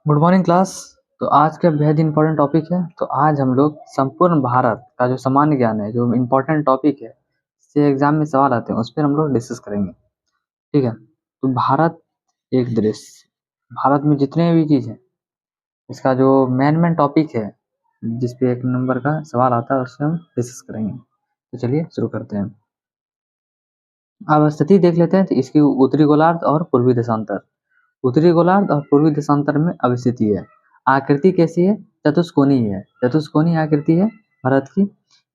Good morning class. तो आज का बेहद इंपॉर्टेंट टॉपिक है। तो आज हम लोग संपूर्ण भारत का जो सामान्य ज्ञान है, जो इम्पोर्टेंट टॉपिक है, इससे एग्जाम में सवाल आते हैं, उस पर हम लोग डिस्कस करेंगे। ठीक है। तो भारत एक दृश्य, भारत में जितने भी चीज़ है, इसका जो मेन टॉपिक है, जिसपे एक नंबर का सवाल आता है, उससे हम डिस्कस करेंगे। तो चलिए शुरू करते हैं। अब स्थिति देख लेते हैं। तो इसकी उत्तरी गोलार्ध और पूर्वी देशांतर। उत्तरी गोलार्ध और पूर्वी देशांतर में अवस्थिति है। आकृति कैसी है? चतुष्कोणीय है। चतुष्कोणीय आकृति है भारत की।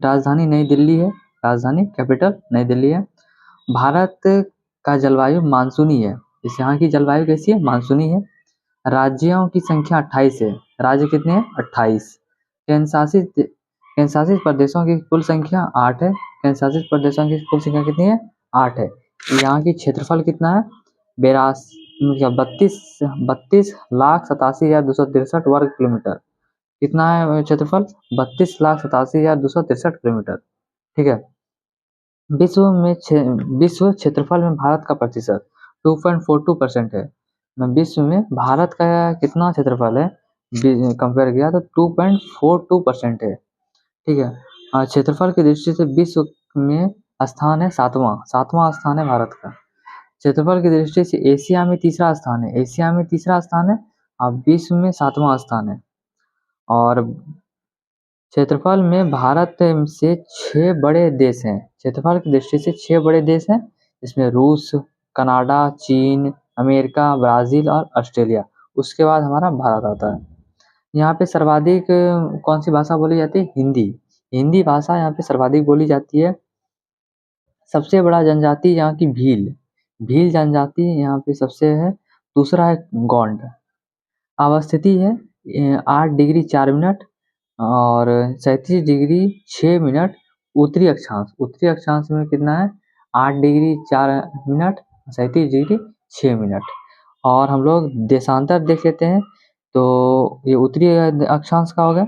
राजधानी नई दिल्ली है। राजधानी कैपिटल नई दिल्ली है। भारत का जलवायु मानसूनी है। इस यहाँ की जलवायु कैसी है? मानसूनी है। राज्यों की संख्या 28 है। राज्य कितने हैं? 28। केंद्रशासित प्रदेशों की कुल संख्या 8 है। केंद्रशासित प्रदेशों की कुल संख्या कितनी है? 8 है। यहाँ की क्षेत्रफल कितना है? 32,87,263 वर्ग किलोमीटर। कितना है क्षेत्रफल? 32,87,263 किलोमीटर। ठीक है। विश्व क्षेत्रफल में भारत का प्रतिशत 2.42% है। विश्व में भारत का कितना क्षेत्रफल है कंपेयर किया तो 2.42% है। ठीक है। क्षेत्रफल की दृष्टि से विश्व में स्थान है सातवां स्थान है भारत का। क्षेत्रफल की दृष्टि से एशिया में तीसरा स्थान है। एशिया में तीसरा स्थान है और विश्व में सातवां स्थान है। और क्षेत्रफल में भारत से 6 बड़े देश हैं। क्षेत्रफल की दृष्टि से 6 बड़े देश हैं, जिसमें रूस, कनाडा, चीन, अमेरिका, ब्राज़ील और ऑस्ट्रेलिया। उसके बाद हमारा भारत आता है। यहाँ पे सर्वाधिक कौन सी भाषा बोली जाती है? हिंदी। हिंदी भाषा यहाँ पे सर्वाधिक बोली जाती है। सबसे बड़ा जनजाति यहाँ की भील। भील जनजाति यहाँ पे सबसे है। दूसरा है गोंड। अवस्थिति है 8 डिग्री 4 मिनट और 37 डिग्री 6 मिनट उत्तरी अक्षांश। उत्तरी अक्षांश में कितना है? 8 डिग्री 4 मिनट 37 डिग्री 6 मिनट। और हम लोग देशांतर देख लेते हैं। तो ये उत्तरी अक्षांश का हो गया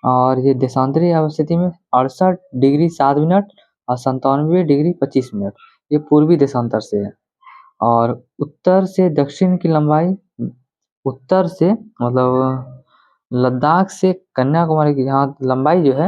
और ये देशांतरी अवस्थिति में 68 डिग्री 7 मिनट और 97 डिग्री 25 मिनट। ये पूर्वी देशांतर से है। और उत्तर से दक्षिण की लंबाई, उत्तर से मतलब लद्दाख से कन्याकुमारी की यहाँ लंबाई जो है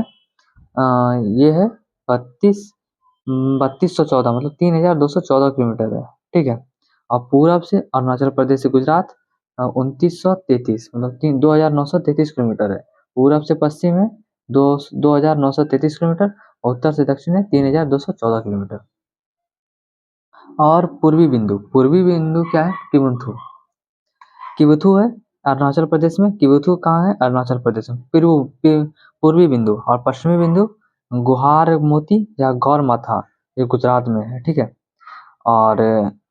ये है 3214 मतलब 3214 किलोमीटर है। ठीक है। और पूरब से अरुणाचल प्रदेश से गुजरात 2933 मतलब 2933 किलोमीटर है। पूरब से पश्चिम है 2933 किलोमीटर और उत्तर से दक्षिण है 3214 किलोमीटर। और पूर्वी बिंदु क्या है? किबुथु है अरुणाचल प्रदेश में। किबुथु कहाँ है? अरुणाचल प्रदेश में। पूर्वी बिंदु और पश्चिमी बिंदु गुहार मोती या गौर माथा, ये गुजरात में है। ठीक है। और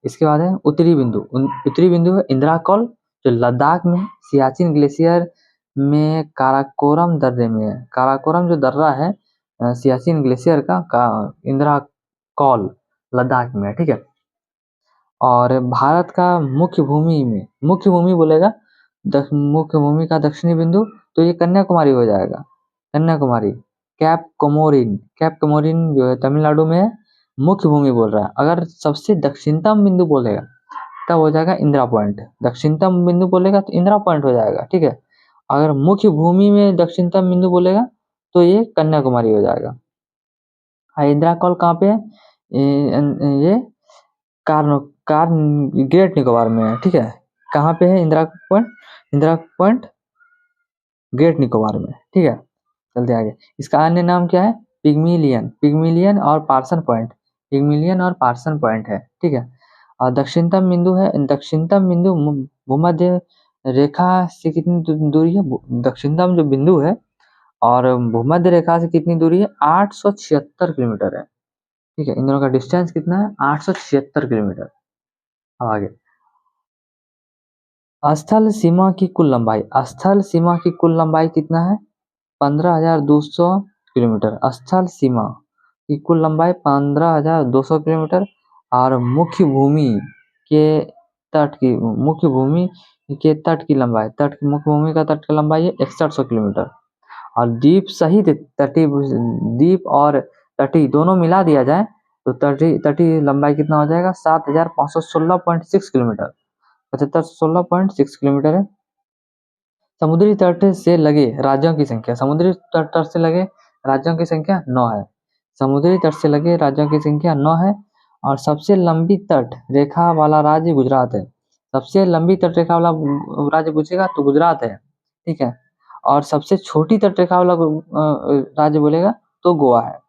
इसके बाद है उत्तरी बिंदु। उत्तरी बिंदु है इंदिरा कॉल, जो लद्दाख में सियाचिन ग्लेशियर में काराकोरम दर्रे में है। काराकोरम जो दर्रा है सियाचिन ग्लेशियर का इंदिरा कॉल लद्दाख में है। ठीक है। और भारत का मुख्य भूमि बोलेगा मुख्य भूमि का दक्षिणी बिंदु, तो ये कन्याकुमारी हो जाएगा। कन्याकुमारी। कैप कमोरिन जो है तमिलनाडु में है। मुख्य भूमि बोल रहा है। अगर सबसे दक्षिणतम बिंदु बोलेगा तब हो जाएगा इंदिरा पॉइंट। दक्षिणतम बिंदु बोलेगा तो इंदिरा पॉइंट हो जाएगा। ठीक है। अगर मुख्य भूमि में दक्षिणतम बिंदु बोलेगा तो ये कन्याकुमारी हो जाएगा। इंदिरा कॉल कहाँ पे है? ये कार ग्रेट निकोबार में है। ठीक है। कहाँ पे है इंदिरा पॉइंट? ग्रेट निकोबार में। ठीक है। चलते आगे। इसका अन्य नाम क्या है? पिग्मिलियन और पार्सन पॉइंट है। ठीक है। और दक्षिणतम बिंदु भूमध्य रेखा से कितनी दूरी है? दक्षिणतम जो बिंदु है और भूमध्य रेखा से कितनी दूरी है? 876 किलोमीटर है। ठीक है। इन दोनों का डिस्टेंस कितना है? 876 किलोमीटर। अब आगे स्थल सीमा की कुल लंबाई कितना है? 15,200 किलोमीटर। स्थल सीमा की कुल लंबाई 15,200 किलोमीटर। और मुख्य भूमि के तट की लंबाई मुख्य भूमि का तट की लंबाई है 6100 किलोमीटर। और द्वीप सहित द्वीप और तटीय दोनों मिला दिया जाए तो तटीय लंबाई कितना हो जाएगा? 7,516.6 किलोमीटर। 7516.6 किलोमीटर है। समुद्री तट से लगे राज्यों की संख्या, समुद्री तट से लगे राज्यों की संख्या 9 है। समुद्री तट से लगे राज्यों की संख्या 9 है। और सबसे लंबी तट रेखा वाला राज्य गुजरात है। सबसे लंबी तट रेखा वाला राज्य पूछेगा तो गुजरात है, ठीक है। और सबसे छोटी तट रेखा वाला राज्य बोलेगा तो गोवा है।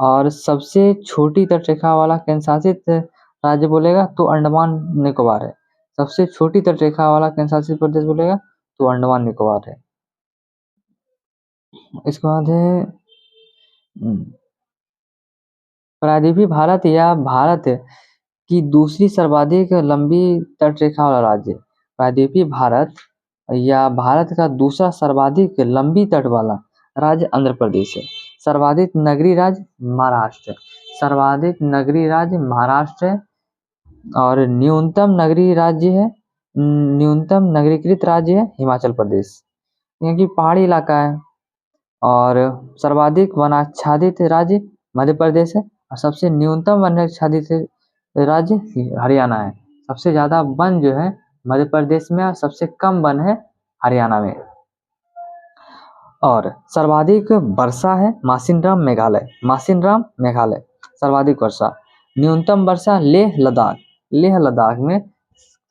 और सबसे छोटी तट रेखा वाला केंद्र शासित राज्य बोलेगा तो अंडमान निकोबार है। सबसे छोटी तट रेखा वाला केंद्र शासित प्रदेश बोलेगा तो अंडमान निकोबार है। इसके बाद है प्रायद्वीपीय भारत या भारत की दूसरी सर्वाधिक लंबी तट रेखा वाला राज्य। प्रायद्वीपीय भारत या भारत का दूसरा सर्वाधिक लंबी तट वाला राज्य आंध्र प्रदेश है। सर्वाधिक नगरीय राज्य महाराष्ट्र। सर्वाधिक नगरीय राज्य महाराष्ट्र है। और न्यूनतम नगरीय राज्य है, न्यूनतम नगरीकृत राज्य है हिमाचल प्रदेश, क्योंकि पहाड़ी इलाका है। और सर्वाधिक वनाच्छादित राज्य मध्य प्रदेश है। और सबसे न्यूनतम वनाच्छादित राज्य हरियाणा है। सबसे ज़्यादा वन जो है मध्य प्रदेश में और सबसे कम वन है हरियाणा में। और सर्वाधिक वर्षा है मासिनराम मेघालय। मासिनराम मेघालय सर्वाधिक वर्षा। न्यूनतम वर्षा लेह लद्दाख। लेह लद्दाख में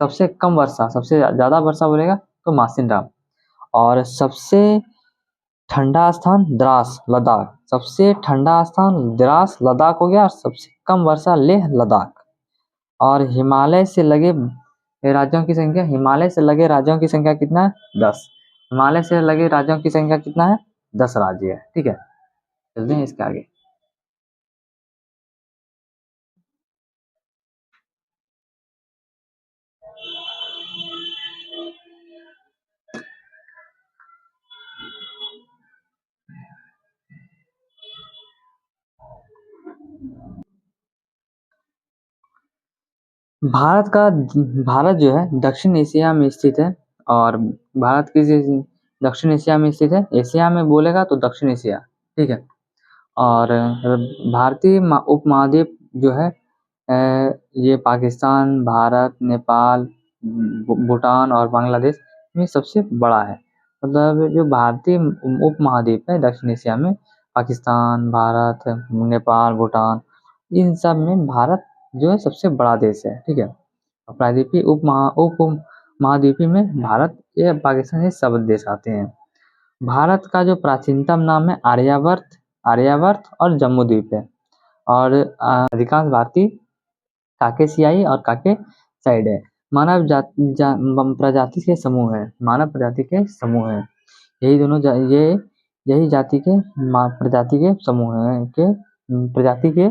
सबसे कम वर्षा, सबसे ज़्यादा वर्षा बोलेगा तो मासिनराम। और सबसे ठंडा स्थान द्रास लद्दाख। सबसे ठंडा स्थान द्रास लद्दाख हो गया। और सबसे कम वर्षा लेह लद्दाख। और हिमालय से लगे राज्यों की संख्या, हिमालय से लगे राज्यों की संख्या कितना है? 10। हिमालय से लगे राज्यों की संख्या कितना है? 10 राज्य है, ठीक है। चलते हैं इसके आगे। भारत जो है दक्षिण एशिया में स्थित है। और भारत दक्षिण एशिया में स्थित है। एशिया में बोलेगा तो दक्षिण एशिया, ठीक है। और भारतीय उपमहाद्वीप जो है ये पाकिस्तान, भारत, नेपाल, भूटान और बांग्लादेश में सबसे बड़ा है। मतलब जो भारतीय उपमहाद्वीप है दक्षिण एशिया में पाकिस्तान, भारत, नेपाल, भूटान, इन सब में भारत जो है सबसे बड़ा देश है, ठीक है। प्रायद्वीपीय उपमहाद्वीपीय में भारत या पाकिस्तान, ये सब देश आते हैं। भारत का जो प्राचीनतम नाम है आर्यावर्त, आर्यावर्त और जम्बूद्वीप है। और अधिकांश भारतीय काकेशियाई और काके साइड है। मानव प्रजाति के समूह है, मानव प्रजाति के समूह है। यही दोनों यही जाति के प्रजाति के समूह हैं के प्रजाति के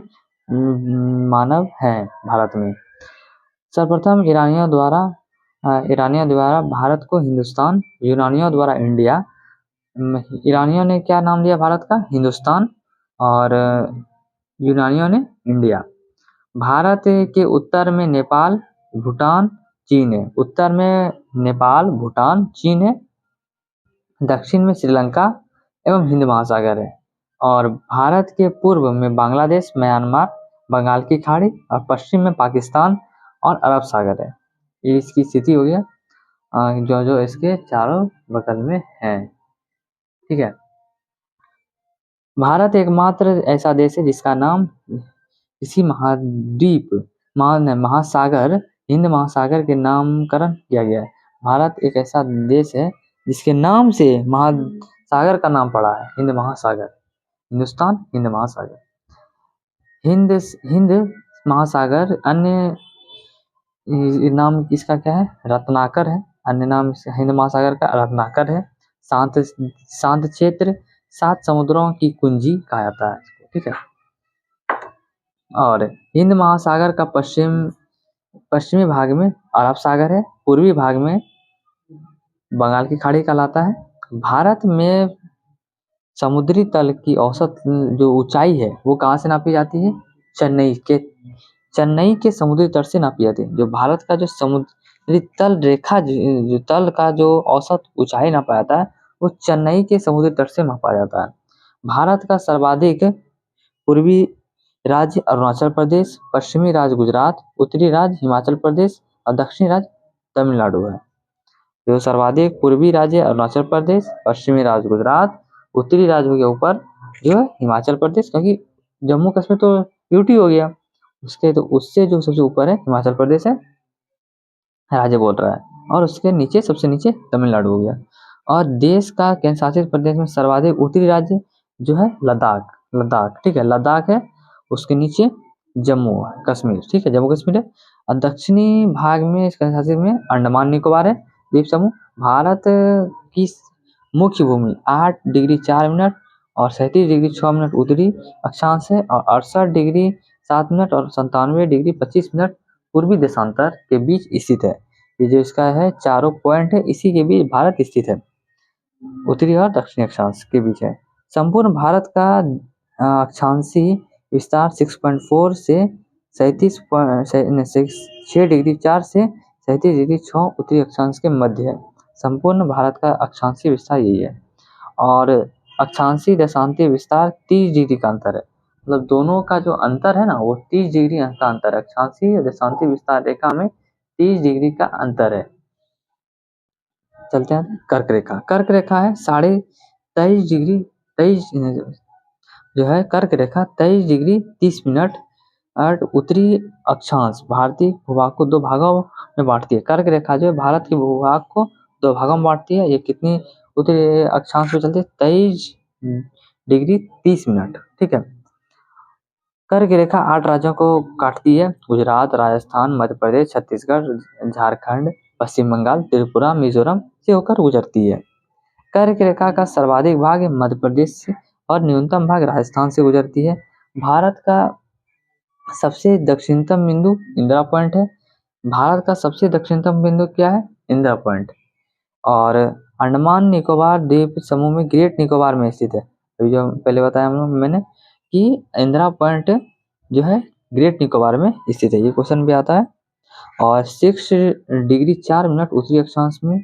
मानव हैं भारत में। सर्वप्रथम ईरानियों द्वारा भारत को हिंदुस्तान, यूनानियों द्वारा इंडिया। ईरानियों ने क्या नाम दिया भारत का? हिंदुस्तान। और यूनानियों ने इंडिया। भारत के उत्तर में नेपाल, भूटान, चीन है। उत्तर में नेपाल, भूटान, चीन है। दक्षिण में श्रीलंका एवं हिंद महासागर है। और भारत के पूर्व में बांग्लादेश, म्यांमार, बंगाल की खाड़ी और पश्चिम में पाकिस्तान और अरब सागर है। ये इसकी स्थिति हो गया जो इसके चारों बगल में है, ठीक है। भारत एकमात्र ऐसा देश है जिसका नाम इसी महाद्वीप महासागर, हिंद महासागर के नामकरण किया गया है। भारत एक ऐसा देश है जिसके नाम से महासागर का नाम पड़ा है, हिंद महासागर। हिंदुस्तान, हिंद महासागर। हिंद महासागर अन्य नाम इसका क्या है? रत्नाकर है। अन्य नाम हिंद महासागर का रत्नाकर है। शांत क्षेत्र, 7 समुद्रों की कुंजी कहा जाता है, ठीक है। और हिंद महासागर का पश्चिमी भाग में अरब सागर है। पूर्वी भाग में बंगाल की खाड़ी कहलाता है। भारत में समुद्री तल की औसत जो ऊंचाई है वो कहाँ से नापी जाती है? चेन्नई के समुद्री तट से नापी जाती है। जो भारत का जो समुद्री तल रेखा जो तल का जो औसत ऊंचाई नापा जाता है वो चेन्नई के समुद्री तट से मापा जाता है। भारत का सर्वाधिक पूर्वी राज्य अरुणाचल प्रदेश, पश्चिमी राज्य गुजरात, उत्तरी राज्य हिमाचल प्रदेश और दक्षिणी राज्य तमिलनाडु है। जो सर्वाधिक पूर्वी राज्य अरुणाचल प्रदेश, पश्चिमी राज्य गुजरात, उत्तरी राज्य हो गया ऊपर जो है हिमाचल प्रदेश, क्योंकि जम्मू कश्मीर तो यूटी हो गया, उसके तो उससे जो सबसे ऊपर है हिमाचल प्रदेश है, राज्य बोल रहा है, और उसके नीचे सबसे नीचे तमिलनाडु हो गया। और देश का केंद्र शासित प्रदेश में सर्वाधिक उत्तरी राज्य जो है लद्दाख, लद्दाख ठीक है, लद्दाख है, उसके नीचे जम्मू कश्मीर, ठीक है, जम्मू कश्मीर है। और दक्षिणी भाग में इस केंद्र शासित में अंडमान निकोबार है द्वीप समूह। भारत की मुख्य भूमि 8 डिग्री 4 मिनट और 37 डिग्री 6 मिनट उत्तरी अक्षांश है, और 68 डिग्री 7 मिनट और 97 डिग्री 25 मिनट पूर्वी देशांतर के बीच स्थित है। ये जो इसका है चारों पॉइंट है, इसी के बीच भारत स्थित है, उत्तरी और दक्षिणी अक्षांश के बीच है। संपूर्ण भारत का अक्षांशीय विस्तार 6.4 से 6 डिग्री 4 से 37 डिग्री 6 उत्तरी अक्षांश के मध्य है। संपूर्ण भारत का अक्षांशीय विस्तार यही है। और अक्षांशीय देशांतीय विस्तार 30 डिग्री का अंतर है, मतलब दोनों का जो अंतर है ना वो 30 डिग्री का अंतर है। अक्षांशीय और देशांतीय विस्तार रेखा में 30 डिग्री का अंतर है। चलते हैं कर्क रेखा। कर्क रेखा है 23.5 डिग्री 23 जो है कर्क रेखा 23 डिग्री 30 मिनट और उत्तरी अक्षांश भारतीय भूभाग को 2 भागों में बांटती है। कर्क रेखा जो है भारत के भूभाग को 2 भागों में बांटती है। ये कितनी उत्तरी अक्षांश में चलती है? 23 डिग्री 30 मिनट, ठीक है। कर्क रेखा 8 राज्यों को काटती है, गुजरात, राजस्थान, मध्य प्रदेश, छत्तीसगढ़, झारखंड, पश्चिम बंगाल, त्रिपुरा, मिजोरम से होकर गुजरती है। कर्क रेखा का सर्वाधिक भाग मध्य प्रदेश से और न्यूनतम भाग राजस्थान से गुजरती है। भारत का सबसे दक्षिणतम बिंदु इंदिरा पॉइंट है। भारत का सबसे दक्षिणतम बिंदु क्या है? इंदिरा पॉइंट। और अंडमान निकोबार द्वीप समूह में ग्रेट निकोबार में स्थित है। अभी जो पहले बताया हम लोग मैंने कि इंदिरा पॉइंट जो है ग्रेट निकोबार में स्थित है, ये क्वेश्चन भी आता है। और 6 डिग्री 4 मिनट उत्तरी अक्षांश में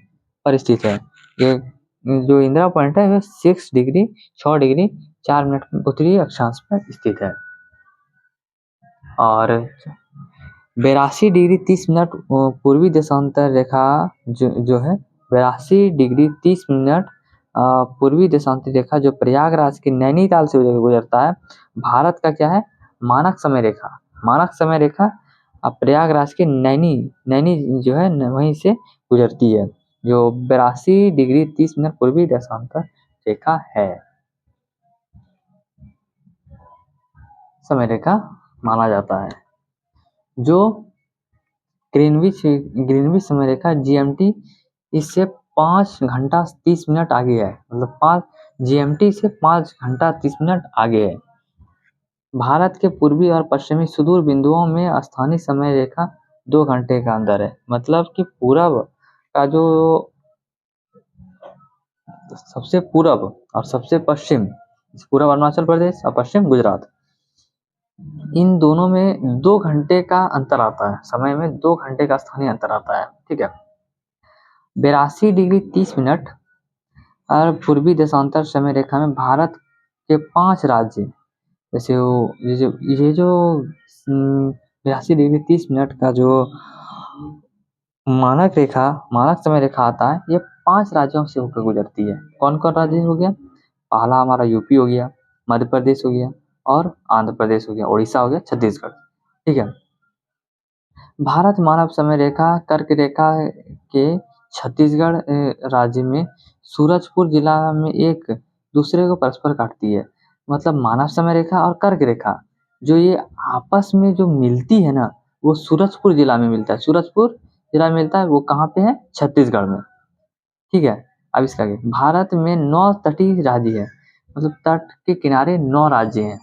पर स्थित है। ये जो इंदिरा पॉइंट है वह 6 डिग्री 4 मिनट उत्तरी अक्षांश पर स्थित है। और 82 डिग्री 30 मिनट पूर्वी देशांतर रेखा जो है 82 डिग्री 30 मिनट पूर्वी देशांतर रेखा जो प्रयागराज के नैनीताल से गुजरता है। भारत का क्या है? मानक समय रेखा। मानक समय रेखा प्रयागराज के नैनी जो है वहीं से गुजरती है, जो 82 डिग्री 30 मिनट पूर्वी देशांतर रेखा है, समय रेखा माना जाता है। जो ग्रीनविच समय रेखा GMT इससे 5 घंटा 30 मिनट आगे है, मतलब 5 GMT से 5 घंटा 30 मिनट आगे है। भारत के पूर्वी और पश्चिमी सुदूर बिंदुओं में स्थानीय समय रेखा 2 घंटे का अंदर है, मतलब कि पूरब का जो सबसे पूरब और सबसे पश्चिम, पूरब अरुणाचल प्रदेश और पश्चिम गुजरात, इन दोनों में 2 घंटे का अंतर आता है, समय में 2 घंटे का स्थानीय अंतर आता है, ठीक है। 82 डिग्री 30 मिनट और पूर्वी देशांतर समय रेखा में भारत के 5 राज्य, जैसे ये जो 82 डिग्री 30 मिनट का जो मानक समय रेखा आता है, ये 5 राज्यों से होकर गुजरती है। कौन कौन राज्य हो गया? पहला हमारा यूपी हो गया, मध्य प्रदेश हो गया, और आंध्र प्रदेश हो गया, उड़ीसा हो गया, छत्तीसगढ़, ठीक है। भारत मानव समय रेखा कर्क रेखा के छत्तीसगढ़ राज्य में सूरजपुर जिला में एक दूसरे को परस्पर काटती है। मतलब मानव समय रेखा और कर्क रेखा जो ये आपस में जो मिलती है ना, वो सूरजपुर जिला में मिलता है। सूरजपुर जिला में मिलता है, वो कहाँ पे है? छत्तीसगढ़ में, ठीक है। अब इसका भारत में 9 तटीय राज्य है, मतलब तट के किनारे 9 राज्य हैं।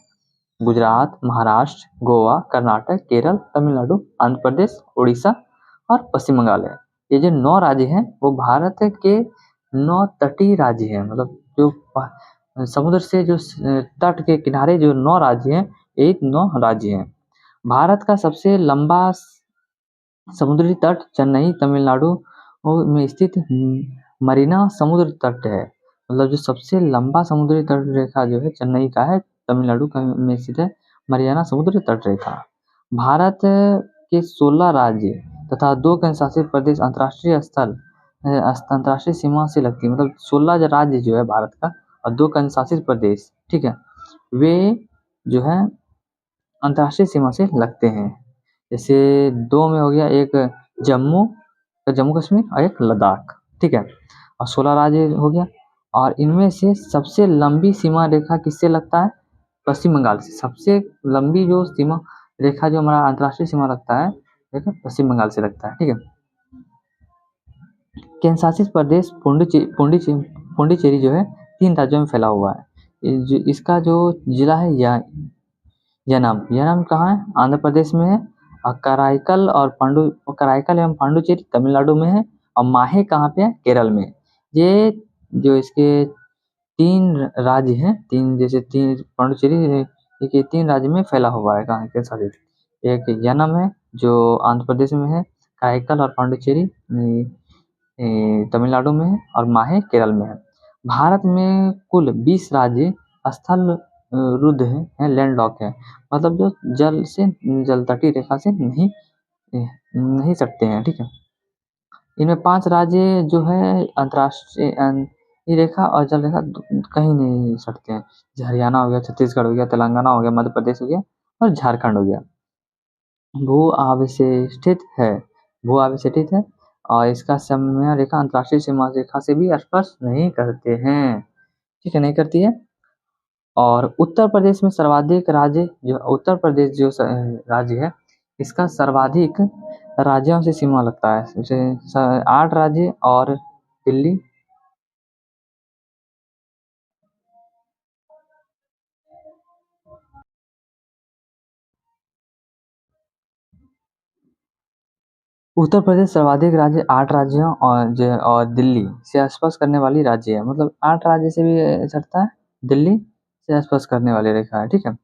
गुजरात, महाराष्ट्र, गोवा, कर्नाटक, केरल, तमिलनाडु, आंध्र प्रदेश, उड़ीसा और पश्चिम बंगाल है। ये जो 9 राज्य हैं वो भारत के 9 तटीय राज्य हैं, मतलब जो समुद्र से जो तट के किनारे जो 9 राज्य हैं, ये 9 राज्य हैं। भारत का सबसे लंबा समुद्री तट चेन्नई तमिलनाडु में स्थित मरीना समुद्र तट है। मतलब जो सबसे लंबा समुद्री तट रेखा जो है चेन्नई का है, तमिलनाडु में स्थित है मरियाना समुद्र तट रेखा। भारत के 16 राज्य तथा 2 केंद्र शासित प्रदेश अंतर्राष्ट्रीय स्थल अंतर्राष्ट्रीय सीमा से लगती है, मतलब 16 राज्य जो है भारत का और 2 केंद्र शासित प्रदेश, ठीक है, वे जो है अंतर्राष्ट्रीय सीमा से लगते हैं। जैसे 2 में हो गया, एक जम्मू जम्मू कश्मीर और एक लद्दाख, ठीक है, और 16 राज्य हो गया। और इनमें से सबसे लंबी सीमा रेखा किससे लगता है? पश्चिम बंगाल से। सबसे लंबी जो सीमा रेखा जो हमारा अंतर्राष्ट्रीय सीमा लगता है, देखो पश्चिम बंगाल से लगता है, ठीक है। केंद्र शासित प्रदेश पुडुचेरी जो है 3 राज्यों में फैला हुआ है। इसका जो जिला है यानाम कहाँ है? आंध्र प्रदेश में है। और कराईकल एवं पांडुचेरी तमिलनाडु में है। और माहे कहाँ पे है? केरल में। ये जो इसके 3 राज्य हैं, 3 जैसे 3 पांडुचेरी ये 3 राज्य में फैला हुआ है, कहाँ के शासित। एक यानाम है जो आंध्र प्रदेश में है, कराईकल और पांडुचेरी तमिलनाडु में है, और माहे केरल में है। भारत में कुल 20 राज्य स्थल रुद्ध है, लैंडलॉक है, मतलब जो जल तटीय रेखा से नहीं सटते हैं, ठीक है। इनमें 5 राज्य जो है अंतर्राष्ट्रीय रेखा और जल रेखा कहीं नहीं सटते हैं। जैसे हरियाणा हो गया, छत्तीसगढ़ हो गया, तेलंगाना हो गया, मध्य प्रदेश हो गया और झारखंड हो गया। भू अविष्ठित है और इसका समय रेखा अंतर्राष्ट्रीय सीमा रेखा से भी स्पर्श नहीं करते हैं, ठीक है, नहीं करती है। और उत्तर प्रदेश में सर्वाधिक राज्य जो उत्तर प्रदेश जो राज्य है, इसका सर्वाधिक राज्यों से सीमा लगता है, जैसे 8 राज्य और दिल्ली। उत्तर प्रदेश सर्वाधिक राज्य 8 राज्यों और दिल्ली से स्पर्श करने वाली राज्य है, मतलब 8 राज्य से भी सटता है, दिल्ली से स्पर्श करने वाली रेखा है, ठीक है।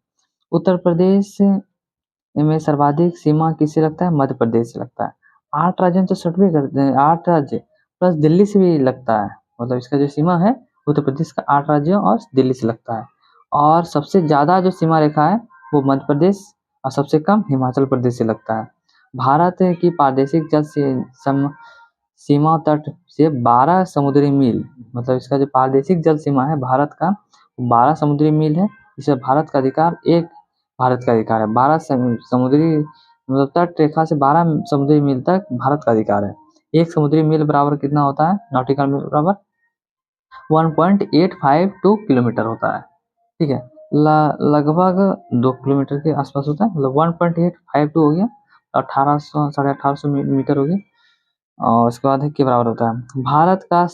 उत्तर प्रदेश में सर्वाधिक सीमा किससे लगता है? मध्य प्रदेश से लगता है। 8 राज्यों तो सटवे करते हैं, 8 राज्य प्लस दिल्ली से भी लगता है, मतलब इसका जो सीमा है उत्तर प्रदेश का 8 राज्यों और दिल्ली से लगता है। और सबसे ज़्यादा जो सीमा रेखा है वो मध्य प्रदेश और सबसे कम हिमाचल प्रदेश से लगता है। भारत की प्रादेशिक जल सीमा तट से 12 समुद्री मील, मतलब इसका जो प्रादेशिक जल सीमा है भारत का 12 समुद्री मील है। इसे भारत का अधिकार है। 12 समुद्री मतलब तट रेखा से 12 समुद्री मील तक भारत का अधिकार है। 1 समुद्री मील बराबर कितना होता है? नॉटिकल मील बराबर 1.852 किलोमीटर होता है, ठीक है। लगभग 2 किलोमीटर के आसपास होता है, मतलब 1.852 हो गया, 1800 साढ़े 1800 मीटर हो गया। और उसके बाद के बराबर होता है। भारत का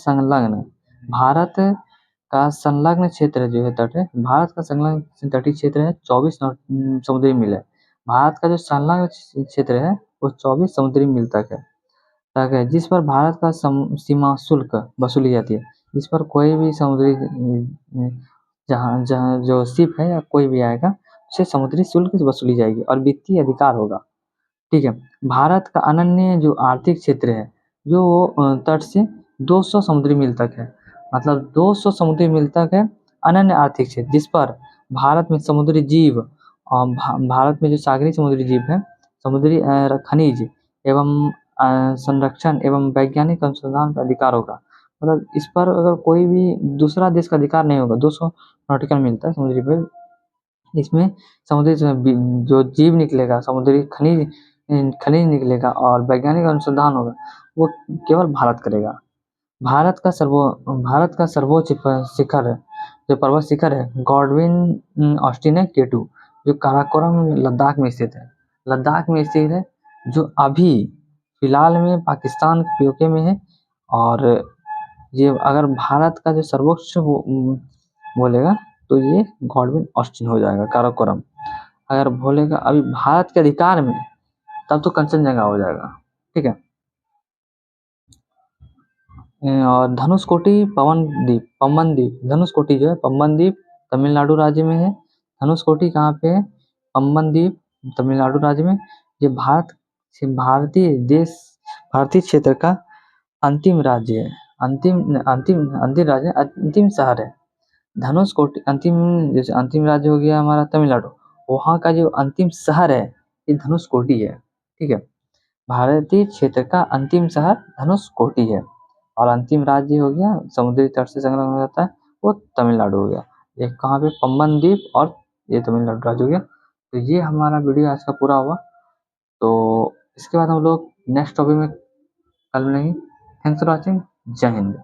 संलग्न क्षेत्र जो है तट है, भारत का संलग्न तटीय क्षेत्र है 24 समुद्री मील है। भारत का जो संलग्न क्षेत्र है वो 24 समुद्री मील तक है, जिस पर भारत का सीमा शुल्क वसूली जाती है। इस पर कोई भी समुद्री जहाँ जहाँ जो शिप है या कोई भी आएगा उसे समुद्री शुल्क वसूली जाएगी और वित्तीय अधिकार होगा, ठीक है। भारत का अनन्य जो आर्थिक क्षेत्र है जो तट से 200 समुद्री मील तक है, मतलब 200 समुद्री मील तक है अनन्य आर्थिक क्षेत्र, जिस पर भारत में समुद्री जीव और भारत में जो सागरीय समुद्री जीव है, समुद्री खनिज एवं संरक्षण एवं वैज्ञानिक अनुसंधान का अधिकार होगा। मतलब इस पर अगर कोई भी दूसरा देश का अधिकार नहीं होगा। 200 नॉटिकल मील तक समुद्री पर इसमें समुद्री जो जीव निकलेगा, समुद्री खनिज निकलेगा और वैज्ञानिक अनुसंधान होगा, वो केवल भारत करेगा। भारत का सर्वोच्च शिखर है, जो पर्वत शिखर है गॉडविन ऑस्टिन है K2, जो काराकोरम लद्दाख में स्थित है, जो अभी फिलहाल में पाकिस्तान POK में है। और ये अगर भारत का जो सर्वोच्च बोलेगा तो ये गॉडविन ऑस्टिन हो जाएगा काराकोरम। अगर बोलेगा अभी भारत के अधिकार में, तब तो कंचनजंगा हो जाएगा, ठीक है। और धनुषकोटी धनुषकोटी जो है पम्बन द्वीप तमिलनाडु राज्य में है। धनुषकोटी कहाँ पे है? पम्बन द्वीप तमिलनाडु राज्य में। ये भारतीय क्षेत्र का अंतिम राज्य है, अंतिम शहर है धनुषकोटी। जैसे अंतिम राज्य हो गया हमारा तमिलनाडु, वहाँ का जो अंतिम शहर है ये धनुषकोटी है, ठीक है। भारतीय क्षेत्र का अंतिम शहर धनुषकोटी है। और अंतिम राज्य हो गया समुद्री तट से संलग्न हो जाता है, वो तमिलनाडु हो गया। ये कहाँ पे, पम्बन द्वीप, और ये तमिलनाडु राज्य हो गया। तो ये हमारा वीडियो आज का पूरा हुआ। तो इसके बाद हम लोग नेक्स्ट टॉपिक में कल मिलेंगे। Thanks for watching. जय हिंद।